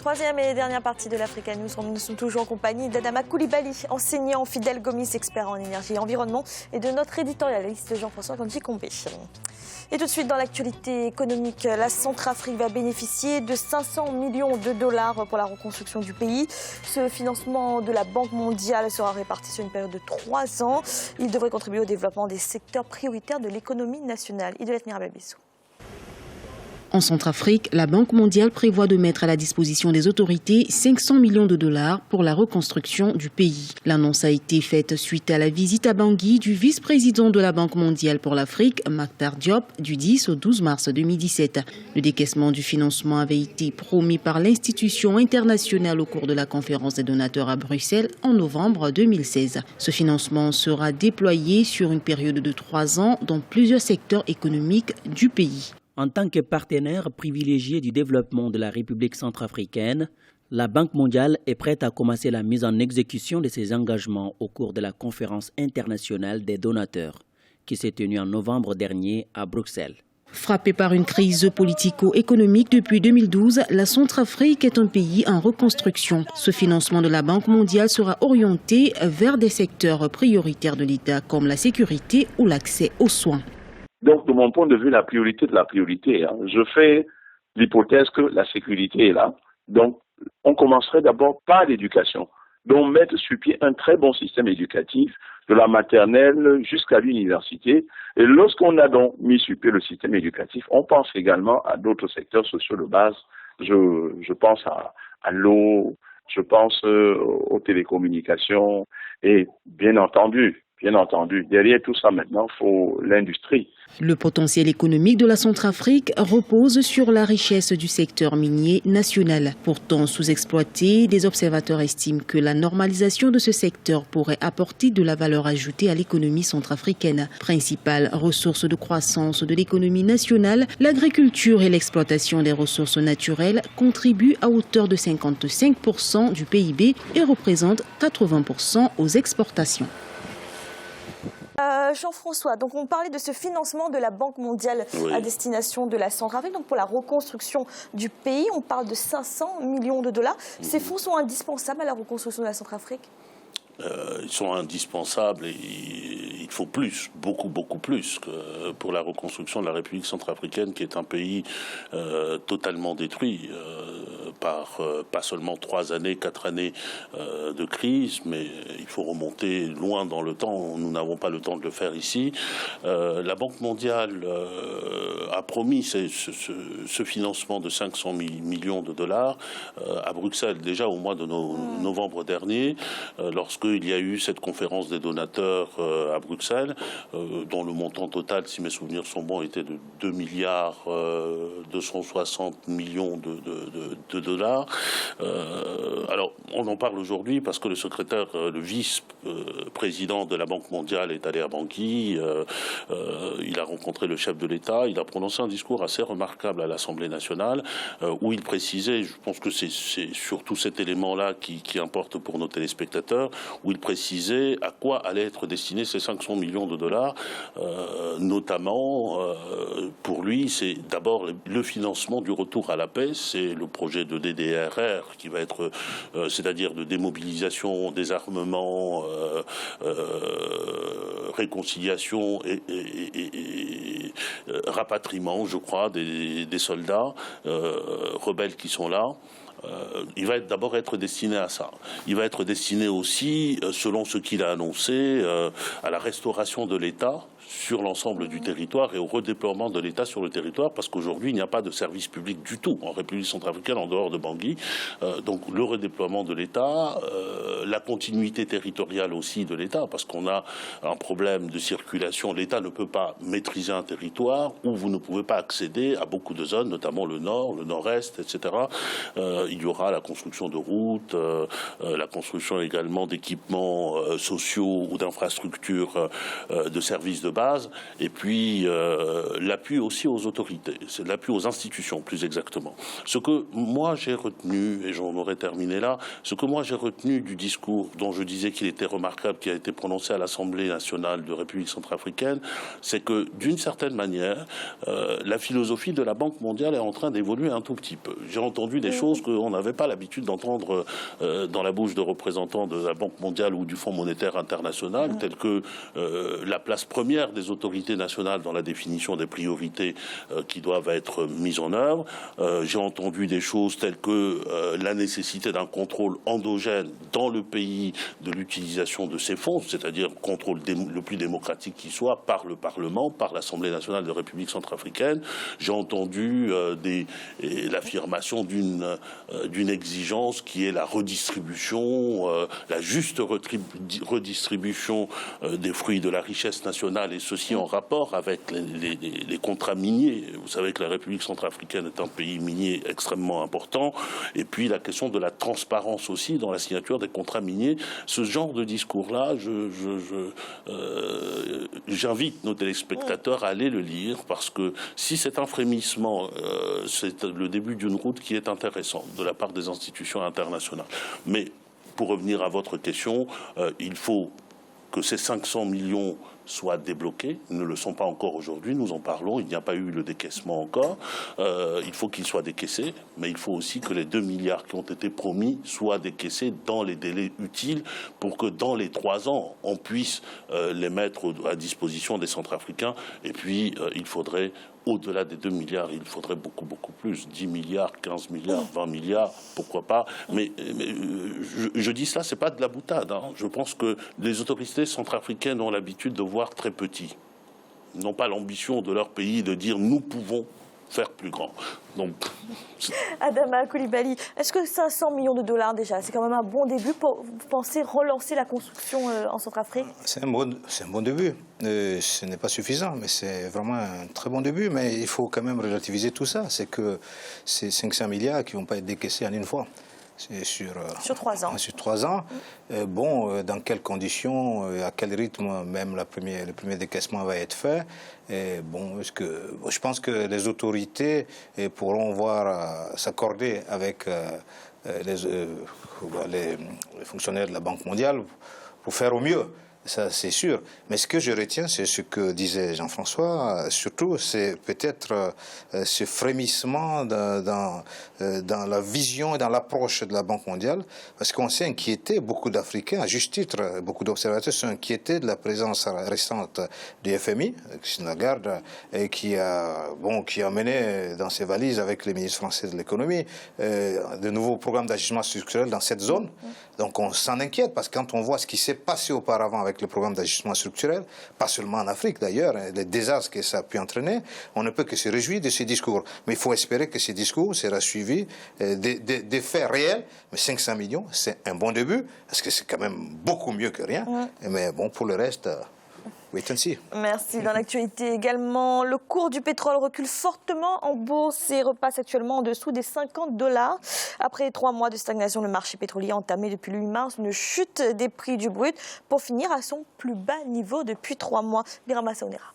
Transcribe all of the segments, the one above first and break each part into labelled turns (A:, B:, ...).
A: Troisième et dernière partie de l'Africa News. Nous sommes toujours en compagnie d'Adama Koulibaly, enseignant, Fidèle Gomis, expert en énergie et environnement, et de notre éditorialiste Jean-François Kandji-Kombé. Et tout de suite dans l'actualité économique, la Centrafrique va bénéficier de 500 millions de dollars pour la reconstruction du pays. Ce financement de la Banque mondiale sera réparti sur une période de 3 ans. Il devrait contribuer au développement des secteurs prioritaires de l'économie nationale. Idolet Mirababissou.
B: En Centrafrique, la Banque mondiale prévoit de mettre à la disposition des autorités 500 millions de dollars pour la reconstruction du pays. L'annonce a été faite suite à la visite à Bangui du vice-président de la Banque mondiale pour l'Afrique, Mactar Diop, du 10 au 12 mars 2017. Le décaissement du financement avait été promis par l'institution internationale au cours de la conférence des donateurs à Bruxelles en novembre 2016. Ce financement sera déployé sur une période de 3 ans dans plusieurs secteurs économiques du pays.
C: En tant que partenaire privilégié du développement de la République centrafricaine, la Banque mondiale est prête à commencer la mise en exécution de ses engagements au cours de la conférence internationale des donateurs, qui s'est tenue en novembre dernier à Bruxelles.
B: Frappée par une crise politico-économique depuis 2012, la Centrafrique est un pays en reconstruction. Ce financement de la Banque mondiale sera orienté vers des secteurs prioritaires de l'État comme la sécurité ou l'accès aux soins.
D: Donc, de mon point de vue, la priorité de la priorité, je fais l'hypothèse que la sécurité est là. Donc, on commencerait d'abord par l'éducation. Donc, mettre sur pied un très bon système éducatif, de la maternelle jusqu'à l'université. Et lorsqu'on a donc mis sur pied le système éducatif, on pense également à d'autres secteurs sociaux de base. Je pense à l'eau, je pense aux télécommunications et bien entendu, derrière tout ça maintenant, il faut l'industrie.
B: Le potentiel économique de la Centrafrique repose sur la richesse du secteur minier national. Pourtant sous-exploité, des observateurs estiment que la normalisation de ce secteur pourrait apporter de la valeur ajoutée à l'économie centrafricaine. Principale ressource de croissance de l'économie nationale, l'agriculture et l'exploitation des ressources naturelles contribuent à hauteur de 55% du PIB et représentent 80% aux exportations.
A: Jean-François, donc on parlait de ce financement de la Banque mondiale à destination de la Centrafrique, donc pour la reconstruction du pays, on parle de 500 millions de dollars. Ces fonds sont indispensables à la reconstruction de la Centrafrique ?
E: Ils sont indispensables et il faut plus, beaucoup plus que pour la reconstruction de la République centrafricaine, qui est un pays totalement détruit par pas seulement 3 années, 4 années de crise, mais il faut remonter loin dans le temps. Nous n'avons pas le temps de le faire ici. La Banque mondiale a promis ce financement de 500 millions de dollars à Bruxelles déjà au mois de novembre dernier, lorsqu'il y a eu cette conférence des donateurs à Bruxelles, dont le montant total, si mes souvenirs sont bons, était de 2 milliards 260 millions de dollars. Alors, on en parle aujourd'hui parce que le vice-président de la Banque mondiale est allé à Bangui, il a rencontré le chef de l'État, il a prononcé un discours assez remarquable à l'Assemblée nationale, où il précisait, je pense que c'est surtout cet élément-là qui importe pour nos téléspectateurs, où il précisait à quoi allaient être destinés ces 500 millions de dollars, notamment, pour lui, c'est d'abord le financement du retour à la paix, c'est le projet de DDRR qui va être, c'est-à-dire de démobilisation, désarmement, réconciliation et rapatriement, je crois, des soldats rebelles qui sont là. Il va d'abord être destiné à ça. Il va être destiné aussi, selon ce qu'il a annoncé, à la restauration de l'État sur l'ensemble du territoire et au redéploiement de l'État sur le territoire, parce qu'aujourd'hui, il n'y a pas de service public du tout en République centrafricaine, en dehors de Bangui. Donc le redéploiement de l'État, la continuité territoriale aussi de l'État, parce qu'on a un problème de circulation. L'État ne peut pas maîtriser un territoire où vous ne pouvez pas accéder à beaucoup de zones, notamment le nord, le nord-est, etc. Il y aura la construction de routes, la construction également d'équipements sociaux ou d'infrastructures de services de base, et puis l'appui aussi aux autorités, c'est l'appui aux institutions plus exactement. Ce que moi j'ai retenu, et j'en aurais terminé là, ce que moi j'ai retenu du discours dont je disais qu'il était remarquable, qui a été prononcé à l'Assemblée nationale de République centrafricaine, c'est que d'une certaine manière, la philosophie de la Banque mondiale est en train d'évoluer un tout petit peu. J'ai entendu des choses qu'on qu'on n'avait pas l'habitude d'entendre dans la bouche de représentants de la Banque mondiale ou du Fonds monétaire international, tels que la place première des autorités nationales dans la définition des priorités qui doivent être mises en œuvre. J'ai entendu des choses telles que la nécessité d'un contrôle endogène dans le pays de l'utilisation de ces fonds, c'est-à-dire contrôle le plus démocratique qui soit par le Parlement, par l'Assemblée nationale de République centrafricaine. J'ai entendu l'affirmation d'une exigence qui est la redistribution, la juste redistribution des fruits de la richesse nationale, et ceci en rapport avec les contrats miniers. Vous savez que la République centrafricaine est un pays minier extrêmement important. Et puis la question de la transparence aussi dans la signature des contrats miniers. Ce genre de discours-là, j'invite nos téléspectateurs à aller le lire, parce que si c'est un frémissement, c'est le début d'une route qui est intéressante de la part des institutions internationales. Mais pour revenir à votre question, il faut que ces 500 millions soient débloqués. Ils ne le sont pas encore aujourd'hui, nous en parlons, il n'y a pas eu le décaissement encore. Il faut qu'ils soient décaissés, mais il faut aussi que les 2 milliards qui ont été promis soient décaissés dans les délais utiles pour que dans les 3 ans, on puisse les mettre à disposition des Centrafricains. Et puis, il faudrait, au-delà des 2 milliards, il faudrait beaucoup, beaucoup plus. 10 milliards, 15 milliards, 20 milliards, pourquoi pas. Mais je dis ça, c'est pas de la boutade. Hein. Je pense que les autorités centrafricaines ont l'habitude de voir très petit. Ils n'ont pas l'ambition de leur pays de dire « nous pouvons faire plus grand ». Donc,
A: Adama Coulibaly, est-ce que 500 millions de dollars déjà, c'est quand même un bon début pour, vous pensez, relancer la construction en Centrafrique?
F: C'est un bon début. Ce n'est pas suffisant, mais c'est vraiment un très bon début. Mais il faut quand même relativiser tout ça. C'est que ces 500 milliards qui ne vont pas être décaissés en une fois. C'est sur
A: 3 ans.
F: Sur 3 ans. Dans quelles conditions, à quel rythme même le premier décaissement va être fait. Je pense que les autorités pourront s'accorder avec les fonctionnaires de la Banque mondiale pour faire au mieux. Ça, c'est sûr. Mais ce que je retiens, c'est ce que disait Jean-François, surtout, c'est peut-être ce frémissement dans la vision et dans l'approche de la Banque mondiale, parce qu'on s'est inquiété, beaucoup d'Africains, à juste titre, beaucoup d'observateurs sont inquiétés de la présence récente du FMI, Christine Lagarde, et qui a mené dans ses valises avec les ministres français de l'économie de nouveaux programmes d'ajustement structurel dans cette zone. Donc on s'en inquiète, parce que quand on voit ce qui s'est passé auparavant avec le programme d'ajustement structurel, pas seulement en Afrique d'ailleurs, les désastres que ça a pu entraîner, on ne peut que se réjouir de ces discours. Mais il faut espérer que ces discours seront suivis des faits réels. Mais 500 millions, c'est un bon début, parce que c'est quand même beaucoup mieux que rien. Mais bon, pour le reste... wait and see.
A: Merci. Dans l'actualité également, le cours du pétrole recule fortement en bourse et repasse actuellement en dessous des $50. Après 3 mois de stagnation, le marché pétrolier a entamé depuis le 8 mars une chute des prix du brut pour finir à son plus bas niveau depuis 3 mois. Birama Saonera.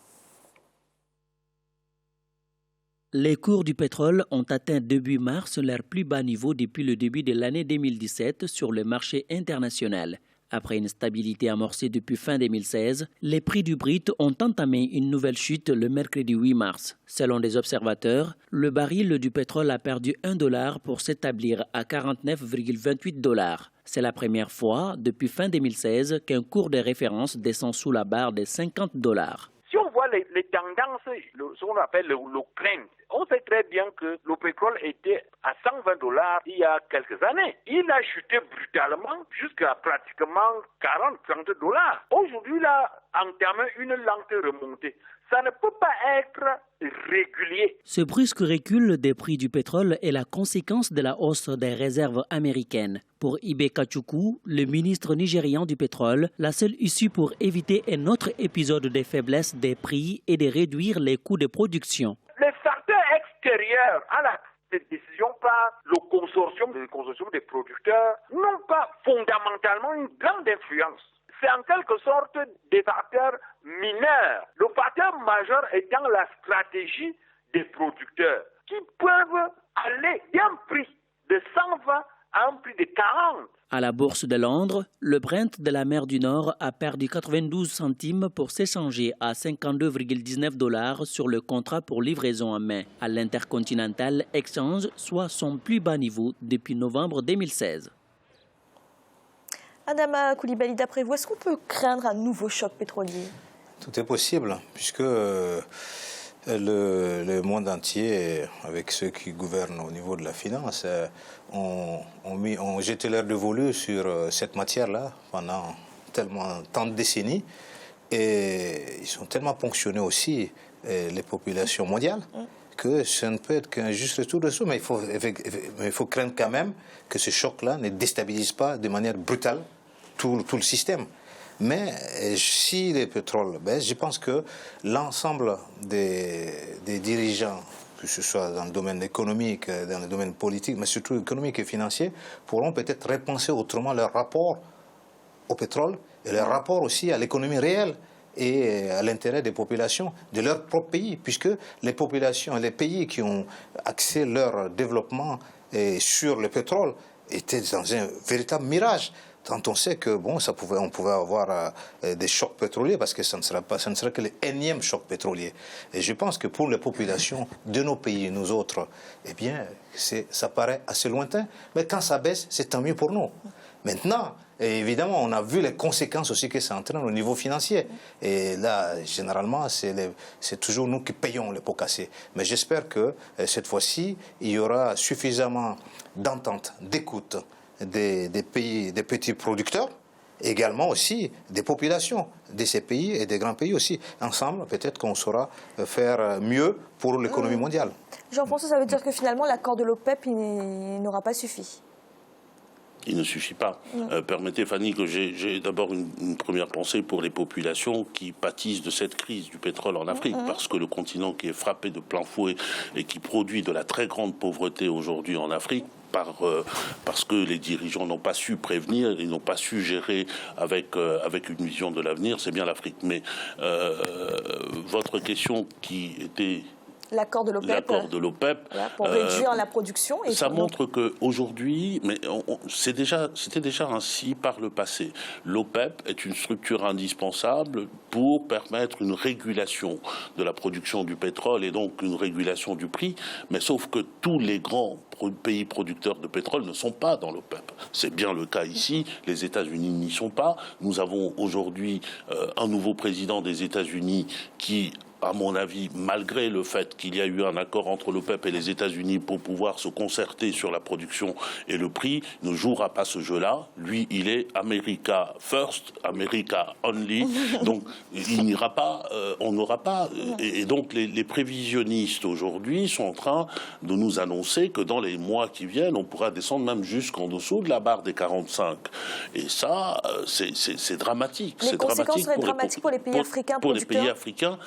C: Les cours du pétrole ont atteint début mars leur plus bas niveau depuis le début de l'année 2017 sur le marché international. Après une stabilité amorcée depuis fin 2016, les prix du brut ont entamé une nouvelle chute le mercredi 8 mars. Selon des observateurs, le baril du pétrole a perdu $1 pour s'établir à $49,28. C'est la première fois depuis fin 2016 qu'un cours de référence descend sous la barre des $50.
G: Si on voit les tendances, ce qu'on appelle le trend, on sait très bien que le pétrole était à $120 il y a quelques années. Il a chuté brutalement jusqu'à pratiquement $40-30. Aujourd'hui, il a entamé une lente remontée. Ça ne peut pas être régulier.
C: Ce brusque recul des prix du pétrole est la conséquence de la hausse des réserves américaines. Pour Ibe Kachukwu, le ministre nigérian du pétrole, la seule issue pour éviter un autre épisode de faiblesse des prix est de réduire les coûts de production.
G: Les facteurs extérieurs à la décision par le consortium des producteurs n'ont pas fondamentalement une grande influence. C'est en quelque sorte des facteurs mineurs. Le facteur majeur étant la stratégie des producteurs qui peuvent aller d'un prix de 120 à un prix de 40
C: À la bourse de Londres, le Brent de la mer du Nord a perdu 92 centimes pour s'échanger à 52,19 $ sur le contrat pour livraison en mai à l'Intercontinental Exchange, soit son plus bas niveau depuis novembre 2016.
A: Adama Coulibaly, d'après vous, est-ce qu'on peut craindre un nouveau choc pétrolier?
F: Tout est possible, puisque le monde entier, avec ceux qui gouvernent au niveau de la finance, ont jeté leur dévolu sur cette matière-là pendant tant de décennies. Et ils sont tellement ponctionnés aussi, les populations mondiales, que ça ne peut être qu'un juste retour de sous. Mais il faut craindre quand même que ce choc-là ne déstabilise pas de manière brutale tout le système. Mais si les pétroles baissent, je pense que l'ensemble des dirigeants, que ce soit dans le domaine économique, dans le domaine politique, mais surtout économique et financier, pourront peut-être repenser autrement leur rapport au pétrole et leur rapport aussi à l'économie réelle et à l'intérêt des populations de leur propre pays, puisque les populations, les pays qui ont axé leur développement sur le pétrole étaient dans un véritable mirage. Quand on sait que on pouvait avoir des chocs pétroliers, parce que ça ne sera que l'énième choc pétrolier. Et je pense que pour les populations de nos pays, nous autres, eh bien, ça paraît assez lointain. Mais quand ça baisse, c'est tant mieux pour nous. Maintenant, évidemment, on a vu les conséquences aussi que ça entraîne au niveau financier. Et là, généralement, c'est toujours nous qui payons les pots cassés. Mais j'espère que cette fois-ci, il y aura suffisamment d'entente, d'écoute des pays, des petits producteurs, également aussi des populations de ces pays et des grands pays aussi. Ensemble, peut-être qu'on saura faire mieux pour l'économie mondiale.
A: Jean-François, ça veut dire que finalement, l'accord de l'OPEP n'aura pas suffi?
E: Il ne suffit pas. Permettez, Fanny, que j'ai d'abord une première pensée pour les populations qui pâtissent de cette crise du pétrole en Afrique, parce que le continent qui est frappé de plein fouet et qui produit de la très grande pauvreté aujourd'hui en Afrique, parce que les dirigeants n'ont pas su prévenir, ils n'ont pas su gérer avec une vision de l'avenir, c'est bien l'Afrique. Mais votre question qui était...
A: L'accord de
E: l'OPEP.
A: Voilà, pour réduire la production. Et
E: ça montre qu'aujourd'hui, mais c'était déjà ainsi par le passé. L'OPEP est une structure indispensable pour permettre une régulation de la production du pétrole et donc une régulation du prix. Mais sauf que tous les grands pays producteurs de pétrole ne sont pas dans l'OPEP. C'est bien le cas ici. Les États-Unis n'y sont pas. Nous avons aujourd'hui un nouveau président des États-Unis qui, à mon avis, malgré le fait qu'il y a eu un accord entre l'OPEP et les États-Unis pour pouvoir se concerter sur la production et le prix, ne jouera pas ce jeu-là. Lui, il est America First, America Only. Donc, il n'ira pas, on n'aura pas. Et donc, les prévisionnistes aujourd'hui sont en train de nous annoncer que dans les mois qui viennent, on pourra descendre même jusqu'en dessous de la barre des 45. Et ça, c'est dramatique.
A: Les conséquences seraient dramatiques pour les pays africains
E: pour les pays africains.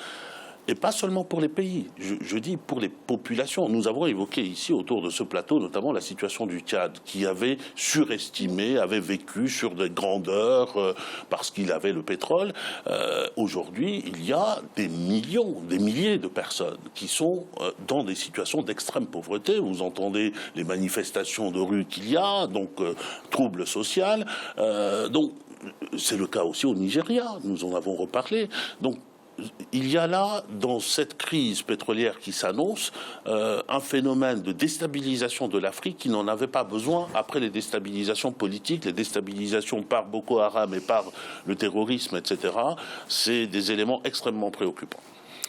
E: Et pas seulement pour les pays, je dis pour les populations. Nous avons évoqué ici, autour de ce plateau, notamment la situation du Tchad, qui avait surestimé, avait vécu sur des grandeurs parce qu'il avait le pétrole. Aujourd'hui, il y a des milliers de personnes qui sont dans des situations d'extrême pauvreté. Vous entendez les manifestations de rue qu'il y a, donc troubles sociaux. Donc, c'est le cas aussi au Nigeria, nous en avons reparlé. Donc, il y a là, dans cette crise pétrolière qui s'annonce, un phénomène de déstabilisation de l'Afrique qui n'en avait pas besoin après les déstabilisations politiques, les déstabilisations par Boko Haram et par le terrorisme, etc. C'est des éléments extrêmement préoccupants.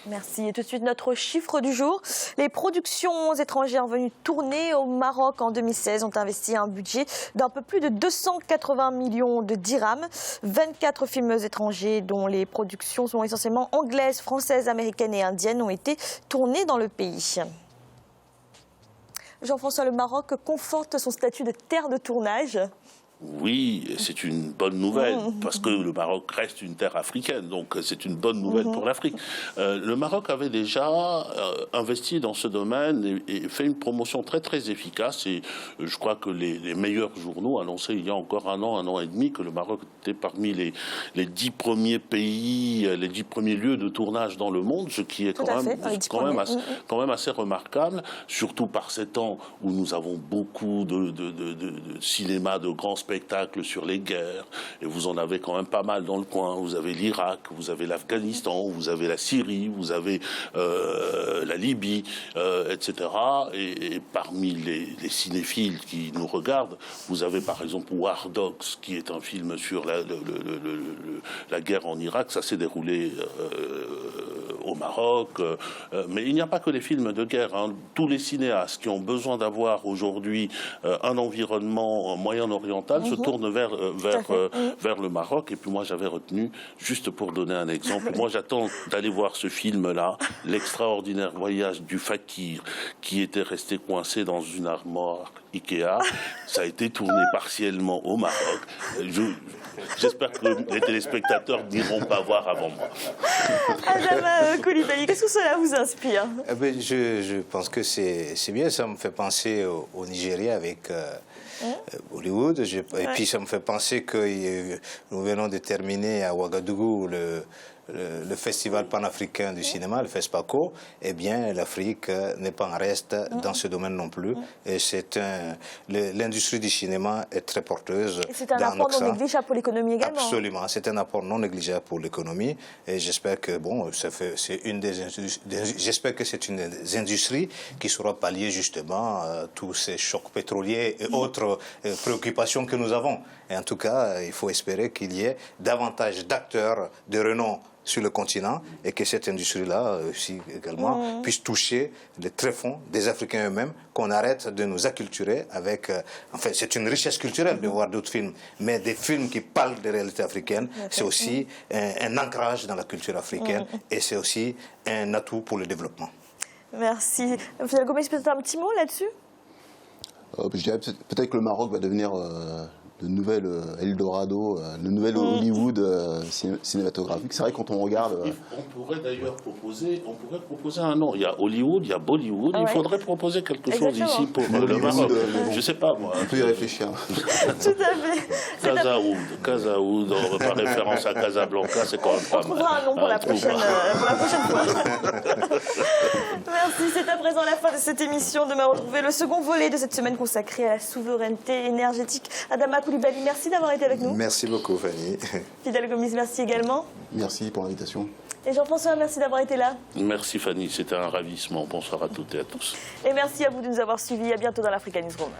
A: Merci. Et tout de suite, notre chiffre du jour. Les productions étrangères venues tourner au Maroc en 2016 ont investi un budget d'un peu plus de 280 millions de dirhams. 24 films étrangers, dont les productions sont essentiellement anglaises, françaises, américaines et indiennes, ont été tournés dans le pays. Jean-François, le Maroc conforte son statut de terre de tournage.
E: Oui, c'est une bonne nouvelle, parce que le Maroc reste une terre africaine, donc c'est une bonne nouvelle pour l'Afrique. Le Maroc avait déjà investi dans ce domaine et fait une promotion très très efficace, et je crois que les meilleurs journaux annonçaient il y a encore un an et demi, que le Maroc était parmi les 10 premiers pays, les 10 premiers lieux de tournage dans le monde, ce qui est quand même assez remarquable, surtout par ces temps où nous avons beaucoup de cinéma, de grands spectacles spectacles sur les guerres, et vous en avez quand même pas mal dans le coin. Vous avez l'Irak, vous avez l'Afghanistan, vous avez la Syrie, vous avez la Libye, etc. Et parmi les cinéphiles qui nous regardent, vous avez par exemple War Dogs, qui est un film sur la guerre en Irak. Ça s'est déroulé au Maroc, mais il n'y a pas que les films de guerre, hein. Tous les cinéastes qui ont besoin d'avoir aujourd'hui un environnement moyen-oriental se tournent vers le Maroc. Et puis moi j'avais retenu, juste pour donner un exemple, moi j'attends d'aller voir ce film-là, L'extraordinaire voyage du fakir, qui était resté coincé dans une armoire Ikea. Ça a été tourné partiellement au Maroc. J'espère que les téléspectateurs n'iront pas voir avant moi.
A: Adama Coulibaly, qu'est-ce que cela vous inspire?
F: Je pense que c'est bien. Ça me fait penser au Nigeria avec Bollywood. Et puis ça me fait penser que nous venons de terminer à Ouagadougou le festival panafricain du cinéma, le FESPACO. Eh bien, l'Afrique n'est pas en reste dans ce domaine non plus. Et l'industrie du cinéma est très porteuse.
A: C'est un apport non négligeable pour l'économie également.
F: Absolument, c'est un apport non négligeable pour l'économie. Et j'espère que j'espère que c'est une des industries qui saura pallier justement tous ces chocs pétroliers et autres préoccupations que nous avons. Et en tout cas, il faut espérer qu'il y ait davantage d'acteurs de renom sur le continent et que cette industrie-là aussi également puisse toucher les tréfonds des Africains eux-mêmes, qu'on arrête de nous acculturer avec... enfin, c'est une richesse culturelle de voir d'autres films, mais des films qui parlent des réalités africaines, c'est aussi un ancrage dans la culture africaine et c'est aussi un atout pour le développement.
A: Merci. Fidel Gomis, peut-être un petit mot là-dessus?
H: Je dirais peut-être que le Maroc va devenir... le nouvel Eldorado, le nouvel Hollywood cinématographique. C'est vrai quand on regarde...
E: On pourrait d'ailleurs proposer un nom. Il y a Hollywood, il y a Bollywood. Il faudrait proposer quelque chose ici pour le Maroc. Je ne sais pas, moi.
H: On peut y réfléchir.
A: Tout à fait.
E: Casaoud, par référence à Casablanca, c'est quand même pas mal.
A: On trouvera un nom pour la prochaine fois. Merci. C'est à présent la fin de cette émission. Demain, retrouver le second volet de cette semaine consacrée à la souveraineté énergétique. Adama Coulibaly, merci d'avoir été avec nous.
F: Merci beaucoup, Fanny.
A: Fidel Gomis, merci également.
H: Merci pour l'invitation.
A: Et Jean-François, merci d'avoir été là.
E: Merci Fanny, c'était un ravissement. Bonsoir à toutes et à tous.
A: Et merci à vous de nous avoir suivis. À bientôt dans l'Africa Newsroom.